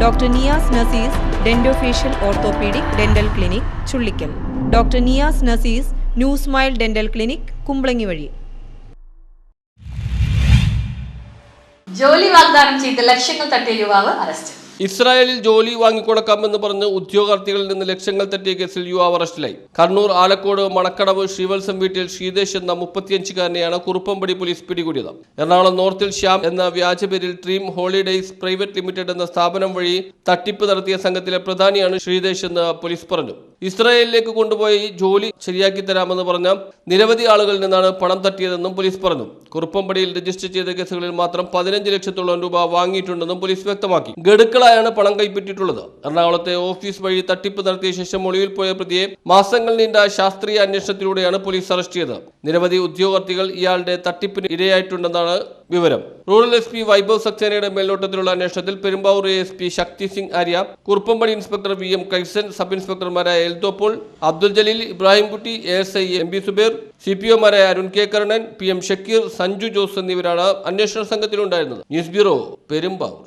Doctor Niyas Naseez dentofacial orthopedic dental clinic Chullikkal. Doctor Niyas Naseez new smile dental clinic Kumbalangi വഴി. ജോലി വാഗ്ദാനം ചെയ്ത് ലക്ഷങ്ങൾ തട്ടിയ യുവാവ് അറസ്റ്റ്. ഇസ്രായേലിൽ ജോലി വാങ്ങിക്കൊടുക്കാമെന്ന് പറഞ്ഞ് ഉദ്യോഗാർത്ഥികളിൽ നിന്ന് ലക്ഷങ്ങൾ തട്ടിയ കേസിൽ യുവാവ് അറസ്റ്റിലായി. കണ്ണൂർ ആലക്കോട് മണക്കടവ് ശ്രീവത്സം വീട്ടിൽ ശ്രീദേശ് എന്ന 35-കാരനെയാണ് കുറുപ്പംപടി പോലീസ് പിടികൂടിയത്. എറണാകുളം നോർത്തിൽ ശ്യാം എന്ന വ്യാജപേരിൽ ഡ്രീം ഹോളിഡേയ്സ് പ്രൈവറ്റ് ലിമിറ്റഡ് എന്ന സ്ഥാപനം വഴി തട്ടിപ്പ് നടത്തിയ സംഘത്തിലെ പ്രധാനിയാണ് ശ്രീദേശ് എന്ന് പോലീസ് പറഞ്ഞു. ഇസ്രായേലിലേക്ക് കൊണ്ടുപോയി ജോലി ശരിയാക്കി തരാമെന്ന് പറഞ്ഞ നിരവധി ആളുകളിൽ നിന്നാണ് പണം തട്ടിയതെന്നും പോലീസ് പറഞ്ഞു. കുറുപ്പംപടിയിൽ രജിസ്റ്റർ ചെയ്ത കേസുകളിൽ മാത്രം 15 ലക്ഷത്തോളം രൂപ വാങ്ങിയിട്ടുണ്ടെന്നും പോലീസ് വ്യക്തമാക്കി. ഗഡുക്കളായാണ് പണം കൈപ്പറ്റിയിട്ടുള്ളത്. എറണാകുളത്തെ ഓഫീസ് വഴി തട്ടിപ്പ് നടത്തിയ ശേഷം ഒളിവിൽ പോയ പ്രതിയെ മാസങ്ങൾ നീണ്ട ശാസ്ത്രീയ അന്വേഷണത്തിലൂടെയാണ് പോലീസ് അറസ്റ്റ് ചെയ്തത്. നിരവധി ഉദ്യോഗാർത്ഥികൾ ഇയാളുടെ തട്ടിപ്പിന് ഇരയായിട്ടുണ്ടെന്നാണ് വിവരം. റൂറൽ എസ് പി വൈഭവ് സക്സേനയുടെ മേൽനോട്ടത്തിലുള്ള അന്വേഷണത്തിൽ Perumbavoor S P Shakti Singh Arya, Kuruppampady inspector VM Kaisan, sub ഇൻസ്പെക്ടർമാരായ എൽദോ പോൾ, അബ്ദുൽ ജലീൽ, ഇബ്രാഹിംകുട്ടി, ASI MB സുബേർ, CPOമാരായ അരുൺ K കരുണൻ, PM ഷക്കീർ, സഞ്ജു ജോസ് എന്നിവരാണ് അന്വേഷണ സംഘത്തിലുണ്ടായിരുന്നത്. News bureau, Perumbavoor.